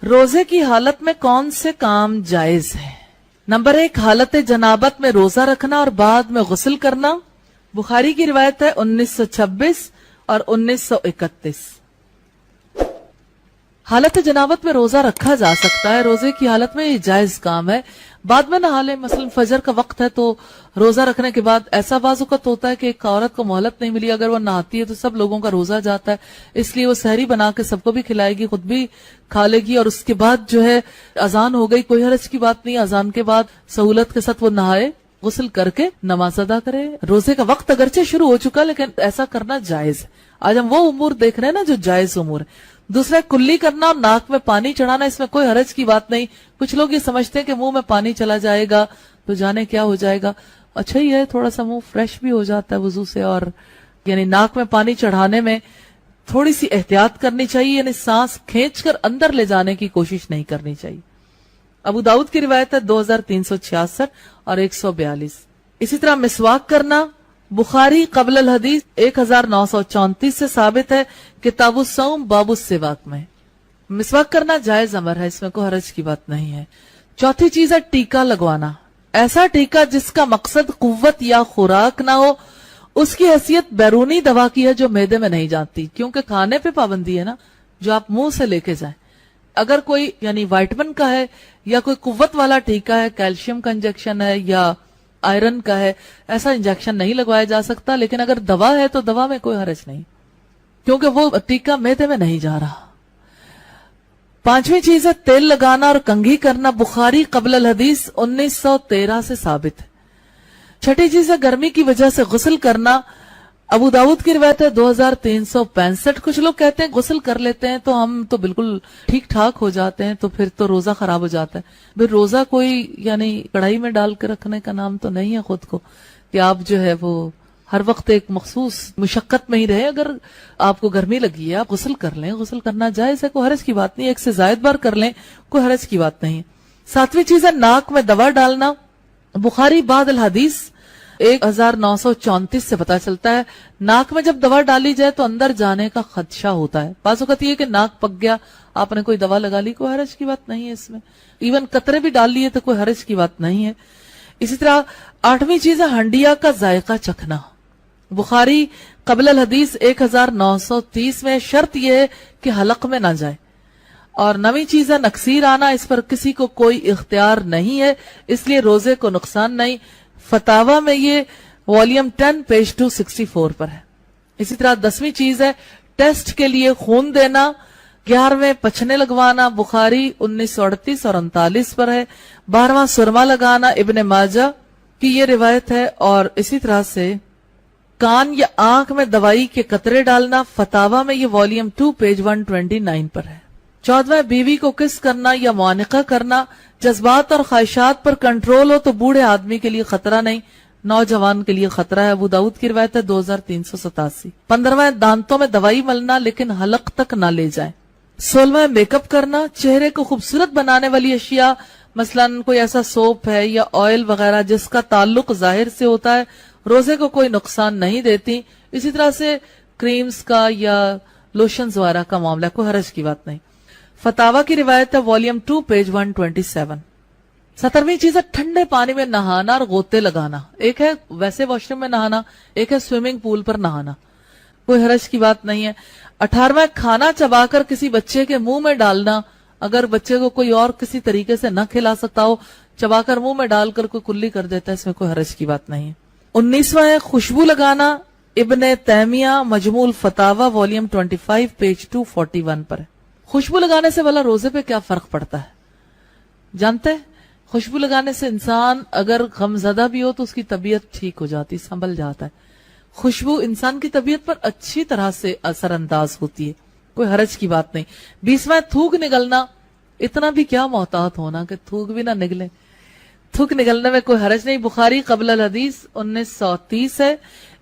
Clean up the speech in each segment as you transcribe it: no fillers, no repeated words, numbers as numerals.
روزے کی حالت میں کون سے کام جائز ہے؟ نمبر 1، حالت جنابت میں روزہ رکھنا اور بعد میں غسل کرنا۔ بخاری کی روایت ہے 1926 اور 1931۔ حالت جنابت میں روزہ رکھا جا سکتا ہے، روزے کی حالت میں یہ جائز کام ہے۔ بعد میں نہا لے، مثلا فجر کا وقت ہے تو روزہ رکھنے کے بعد ایسا بعض اوقات ہوتا ہے کہ ایک عورت کو مہلت نہیں ملی، اگر وہ نہاتی ہے تو سب لوگوں کا روزہ جاتا ہے، اس لیے وہ سحری بنا کے سب کو بھی کھلائے گی، خود بھی کھا لے گی، اور اس کے بعد جو ہے اذان ہو گئی، کوئی حرج کی بات نہیں، اذان کے بعد سہولت کے ساتھ وہ نہائے، غسل کر کے نماز ادا کرے۔ روزے کا وقت اگرچہ شروع ہو چکا لیکن ایسا کرنا جائز ہے۔ آج ہم وہ امور دیکھ رہے ہیں نا جو جائز امور ہے۔ دوسرا، کلی کرنا اور ناک میں پانی چڑھانا، اس میں کوئی حرج کی بات نہیں۔ کچھ لوگ یہ سمجھتے ہیں کہ منہ میں پانی چلا جائے گا تو جانے کیا ہو جائے گا۔ اچھا ہی ہے، تھوڑا سا منہ فریش بھی ہو جاتا ہے وضو سے، اور یعنی ناک میں پانی چڑھانے میں تھوڑی سی احتیاط کرنی چاہیے، یعنی سانس کھینچ کر اندر لے جانے کی کوشش نہیں کرنی چاہیے۔ ابو داؤد کی روایت ہے 2366 اور 142۔ اسی طرح مسواک کرنا، بخاری قبل الحدیث 1934 سے ثابت ہے، کتاب الصوم باب السواک میں۔ مسواک کرنا جائز امر ہے، اس میں کوئی حرج کی بات نہیں ہے۔ چوتھی چیز ہے ٹیکا لگوانا، ایسا ٹیکا جس کا مقصد قوت یا خوراک نہ ہو، اس کی حیثیت بیرونی دوا کی ہے جو معدے میں نہیں جاتی، کیونکہ کھانے پہ پابندی ہے نا، جو آپ منہ سے لے کے جائیں۔ اگر کوئی یعنی وائٹمن کا ہے یا کوئی قوت والا ٹیکا ہے، کیلشیم کا انجیکشن ہے یا آئرن کا ہے، ایسا انجیکشن نہیں لگوایا جا سکتا، لیکن اگر دوا ہے تو دوا میں کوئی حرج نہیں، کیونکہ وہ ٹیکا معدے میں نہیں جا رہا۔ پانچویں چیز ہے تیل لگانا اور کنگھی کرنا، بخاری قبل الحدیث 1913 سے ثابت ہے۔ چھٹی چیز ہے گرمی کی وجہ سے غسل کرنا، ابو داؤد کی روایت ہے 2365۔ کچھ لوگ کہتے ہیں غسل کر لیتے ہیں تو ہم تو بالکل ٹھیک ٹھاک ہو جاتے ہیں، تو پھر تو روزہ خراب ہو جاتا ہے۔ پھر روزہ کوئی یعنی کڑھائی میں ڈال کے رکھنے کا نام تو نہیں ہے خود کو، کہ آپ جو ہے وہ ہر وقت ایک مخصوص مشقت میں ہی رہے۔ اگر آپ کو گرمی لگی ہے آپ غسل کر لیں، غسل کرنا جائز ہے، کوئی حرج کی بات نہیں، ایک سے زائد بار کر لیں، کوئی حرج کی بات نہیں۔ ساتویں چیز ہے ناک میں دوا ڈالنا، بخاری بعد الحدیث 1934 سے پتا چلتا ہے ناک میں جب دوا ڈالی جائے تو اندر جانے کا خدشہ ہوتا ہے۔ بعض اوقات یہ کہ ناک پک گیا، آپ نے کوئی دوا لگا لی، کوئی حرج کی بات نہیں ہے اس میں، ایون قطرے بھی ڈال لیے تو کوئی حرج کی بات نہیں ہے۔ اسی طرح آٹھویں چیز ہے ہنڈیا کا ذائقہ چکھنا، بخاری قبل الحدیث 1930 میں، شرط یہ ہے کہ حلق میں نہ جائے۔ اور نویں چیز ہے نکسیر آنا، اس پر کسی کو کوئی اختیار نہیں ہے، اس لیے روزے کو نقصان نہیں۔ فتاوا میں یہ والیوم 10 پیج 264 پر ہے۔ اسی طرح 10ویں چیز ہے ٹیسٹ کے لیے خون دینا، 11ویں پچھنے لگوانا، بخاری 1938 اور 39 پر ہے۔ 12واں سرما لگانا، ابن ماجہ کی یہ روایت ہے۔ اور اسی طرح سے کان یا آنکھ میں دوائی کے قطرے ڈالنا، فتاوا میں یہ والیوم 2 پیج 129 پر ہے۔ 14واں بیوی کو کس کرنا یا معانقہ کرنا، جذبات اور خواہشات پر کنٹرول ہو تو بوڑھے آدمی کے لیے خطرہ نہیں، نوجوان کے لیے خطرہ ہے، ابو داؤد کی روایت ہے 2387۔ 15واں دانتوں میں دوائی ملنا لیکن حلق تک نہ لے جائیں۔ 16واں میک اپ کرنا، چہرے کو خوبصورت بنانے والی اشیاء مثلا کوئی ایسا سوپ ہے یا آئل وغیرہ جس کا تعلق ظاہر سے ہوتا ہے، روزے کو کوئی نقصان نہیں دیتی۔ اسی طرح سے کریمز کا یا لوشنز وغیرہ کا معاملہ، کوئی حرج کی بات نہیں۔ فتاوا کی روایت ہے والیوم 2 پیج 127۔ 17ویں چیز ہے ٹھنڈے پانی میں نہانا اور غوطے لگانا، ایک ہے ویسے واش روم میں نہانا، ایک ہے سوئمنگ پول پر نہانا، کوئی حرج کی بات نہیں ہے۔ 18واں کھانا چبا کر کسی بچے کے منہ میں ڈالنا، اگر بچے کو کوئی اور کسی طریقے سے نہ کھلا سکتا ہو، چبا کر منہ میں ڈال کر کوئی کلی کر دیتا ہے، اس میں کوئی حرج کی بات نہیں ہے۔ 19واں ہے خوشبو لگانا، ابن تیمیہ مجموع الفتاوا والیوم 25 پیج 241 پر ہے۔ خوشبو لگانے سے والا روزے پہ کیا فرق پڑتا ہے جانتے ہیں؟ خوشبو لگانے سے انسان اگر غمزدہ بھی ہو تو اس کی طبیعت ٹھیک ہو جاتی، سنبھل جاتا ہے۔ خوشبو انسان کی طبیعت پر اچھی طرح سے اثر انداز ہوتی ہے، کوئی حرج کی بات نہیں۔ 20واں تھوک نگلنا، اتنا بھی کیا محتاط ہونا کہ تھوک بھی نہ نگلے، تھوک نگلنے میں کوئی حرج نہیں، بخاری قبل الحدیث 1930 ہے۔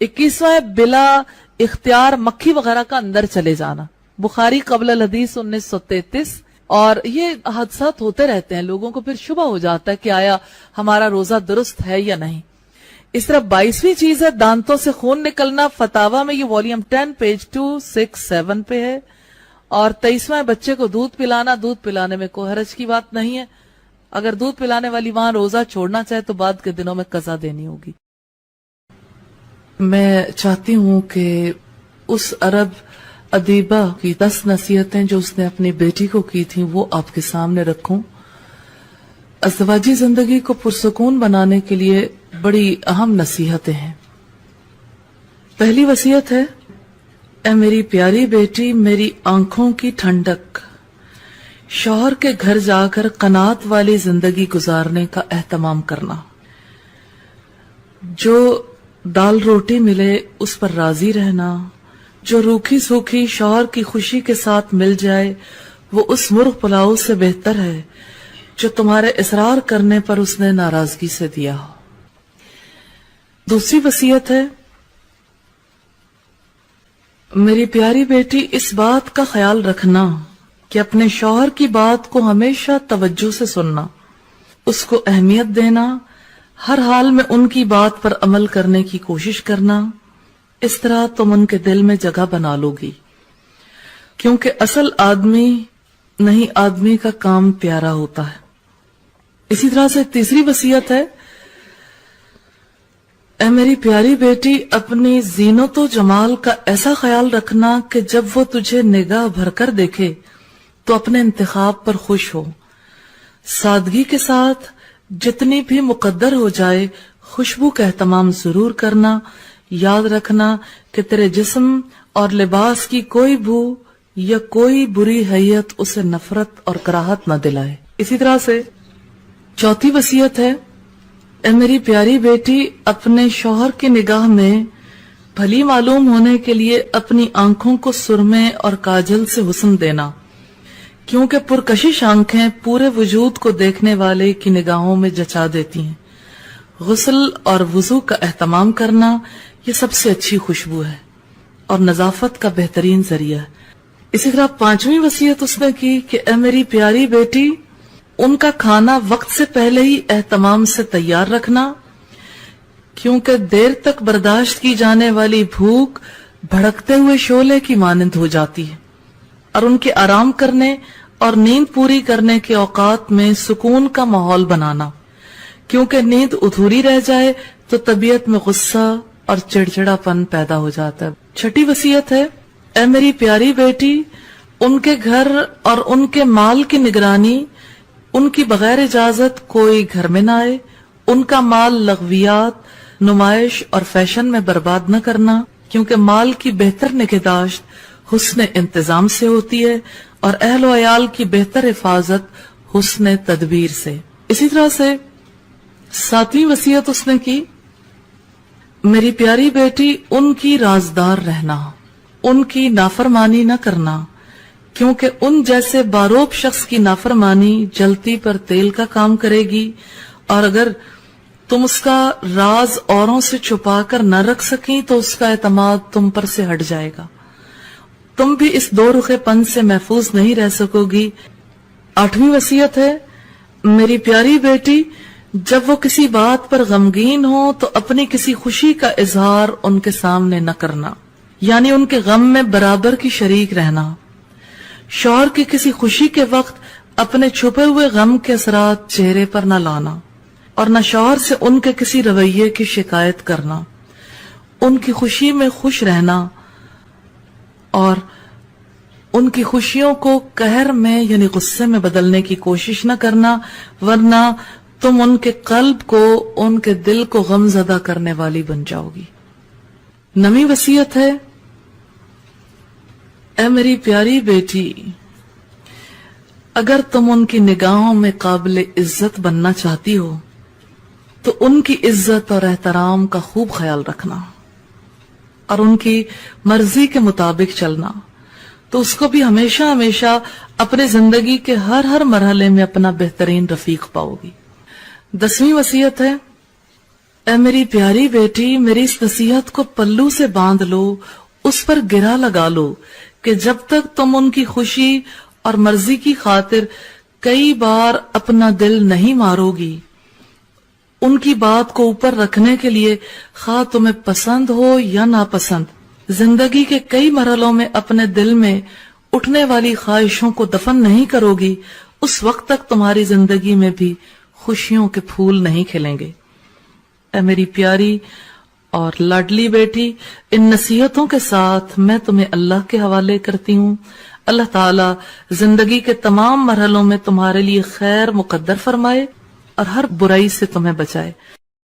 21واں ہے بلا اختیار مکھی وغیرہ کا اندر چلے جانا، بخاری قبل الحدیث 1933۔ اور یہ حادثات ہوتے رہتے ہیں، لوگوں کو پھر شبہ ہو جاتا ہے کہ آیا ہمارا روزہ درست ہے یا نہیں۔ اس طرح 22ویں چیز ہے دانتوں سے خون نکلنا، فتاوا میں یہ والیوم 10 پیج 267 پہ ہے۔ اور 23واں بچے کو دودھ پلانے میں کوئی حرج کی بات نہیں ہے. اگر دودھ پلانے والی ماں روزہ چھوڑنا چاہے تو بعد کے دنوں میں قضا دینی ہوگی. میں چاہتی ہوں کہ اس عرب ادیبہ کی 10 نصیحتیں جو اس نے اپنی بیٹی کو کی تھیں وہ آپ کے سامنے رکھوں. ازدواجی زندگی کو پرسکون بنانے کے لیے بڑی اہم نصیحتیں ہیں. پہلی وصیت ہے، اے میری پیاری بیٹی، میری آنکھوں کی ٹھنڈک، شوہر کے گھر جا کر قناعت والی زندگی گزارنے کا اہتمام کرنا. جو دال روٹی ملے اس پر راضی رہنا، جو روکھی سوکھی شوہر کی خوشی کے ساتھ مل جائے وہ اس مرغ پلاؤ سے بہتر ہے جو تمہارے اصرار کرنے پر اس نے ناراضگی سے دیا ہو. دوسری وصیت ہے، میری پیاری بیٹی، اس بات کا خیال رکھنا کہ اپنے شوہر کی بات کو ہمیشہ توجہ سے سننا، اس کو اہمیت دینا، ہر حال میں ان کی بات پر عمل کرنے کی کوشش کرنا. اس طرح تم ان کے دل میں جگہ بنا لو گی، کیونکہ اصل آدمی نہیں آدمی کا کام پیارا ہوتا ہے. اسی طرح سے تیسری وصیت ہے، اے میری پیاری بیٹی، اپنی زینت و جمال کا ایسا خیال رکھنا کہ جب وہ تجھے نگاہ بھر کر دیکھے تو اپنے انتخاب پر خوش ہو. سادگی کے ساتھ جتنی بھی مقدر ہو جائے خوشبو کا اہتمام ضرور کرنا. یاد رکھنا کہ تیرے جسم اور لباس کی کوئی بو یا کوئی بری حیت اسے نفرت اور کراہت نہ دلائے. اسی طرح سے چوتھی وصیت ہے، اے میری پیاری بیٹی، اپنے شوہر کی نگاہ میں بھلی معلوم ہونے کے لیے اپنی آنکھوں کو سرمے اور کاجل سے حسن دینا، کیونکہ پرکشش آنکھیں پورے وجود کو دیکھنے والے کی نگاہوں میں جچا دیتی ہیں. غسل اور وضو کا اہتمام کرنا یہ سب سے اچھی خوشبو ہے اور نظافت کا بہترین ذریعہ ہے. اسی طرح پانچویں وصیت اس نے کی کہ اے میری پیاری بیٹی، ان کا کھانا وقت سے پہلے ہی اہتمام سے تیار رکھنا، کیونکہ دیر تک برداشت کی جانے والی بھوک بھڑکتے ہوئے شعلے کی مانند ہو جاتی ہے. اور ان کے آرام کرنے اور نیند پوری کرنے کے اوقات میں سکون کا ماحول بنانا، کیونکہ نیند ادھوری رہ جائے تو طبیعت میں غصہ اور چڑچڑا پن پیدا ہو جاتا ہے. چھٹی وصیت ہے، اے میری پیاری بیٹی، ان کے گھر اور ان کے مال کی نگرانی، ان کی بغیر اجازت کوئی گھر میں نہ آئے. ان کا مال لغویات، نمائش اور فیشن میں برباد نہ کرنا، کیونکہ مال کی بہتر نگہداشت حسن انتظام سے ہوتی ہے اور اہل و عیال کی بہتر حفاظت حسن تدبیر سے. اسی طرح سے ساتویں وصیت اس نے کی، میری پیاری بیٹی، ان کی رازدار رہنا، ان کی نافرمانی نہ کرنا، کیونکہ ان جیسے باروب شخص کی نافرمانی جلتی پر تیل کا کام کرے گی، اور اگر تم اس کا راز اوروں سے چھپا کر نہ رکھ سکیں تو اس کا اعتماد تم پر سے ہٹ جائے گا. تم بھی اس دو رخے پن سے محفوظ نہیں رہ سکو گی. آٹھویں وصیت ہے، میری پیاری بیٹی، جب وہ کسی بات پر غمگین ہو تو اپنی کسی خوشی کا اظہار ان کے سامنے نہ کرنا، یعنی ان کے غم میں برابر کی شریک رہنا. شوہر کی کسی خوشی کے وقت اپنے چھپے ہوئے غم کے اثرات چہرے پر نہ لانا، اور نہ شوہر سے ان کے کسی رویے کی شکایت کرنا. ان کی خوشی میں خوش رہنا اور ان کی خوشیوں کو قہر میں یعنی غصے میں بدلنے کی کوشش نہ کرنا، ورنہ تم ان کے قلب کو، ان کے دل کو غم زدہ کرنے والی بن جاؤ گی. نویں وصیت ہے، اے میری پیاری بیٹی، اگر تم ان کی نگاہوں میں قابل عزت بننا چاہتی ہو تو ان کی عزت اور احترام کا خوب خیال رکھنا اور ان کی مرضی کے مطابق چلنا، تو اس کو بھی ہمیشہ ہمیشہ اپنے زندگی کے ہر مرحلے میں اپنا بہترین رفیق پاؤ گی. 10ویں وصیت ہے، اے میری پیاری بیٹی، میری اس نصیحت کو پلو سے باندھ لو، اس پر گرا لگا لو کہ جب تک تم ان کی خوشی اور مرضی کی خاطر کئی بار اپنا دل نہیں مارو گی، ان کی بات کو اوپر رکھنے کے لیے خواہ تمہیں پسند ہو یا ناپسند، زندگی کے کئی مرحلوں میں اپنے دل میں اٹھنے والی خواہشوں کو دفن نہیں کرو گی اس وقت تک تمہاری زندگی میں بھی خوشیوں کے پھول نہیں کھلیں گے۔ اے میری پیاری اور لاڈلی بیٹی، ان نصیحتوں کے ساتھ میں تمہیں اللہ کے حوالے کرتی ہوں۔ اللہ تعالیٰ زندگی کے تمام مرحلوں میں تمہارے لیے خیر مقدر فرمائے اور ہر برائی سے تمہیں بچائے۔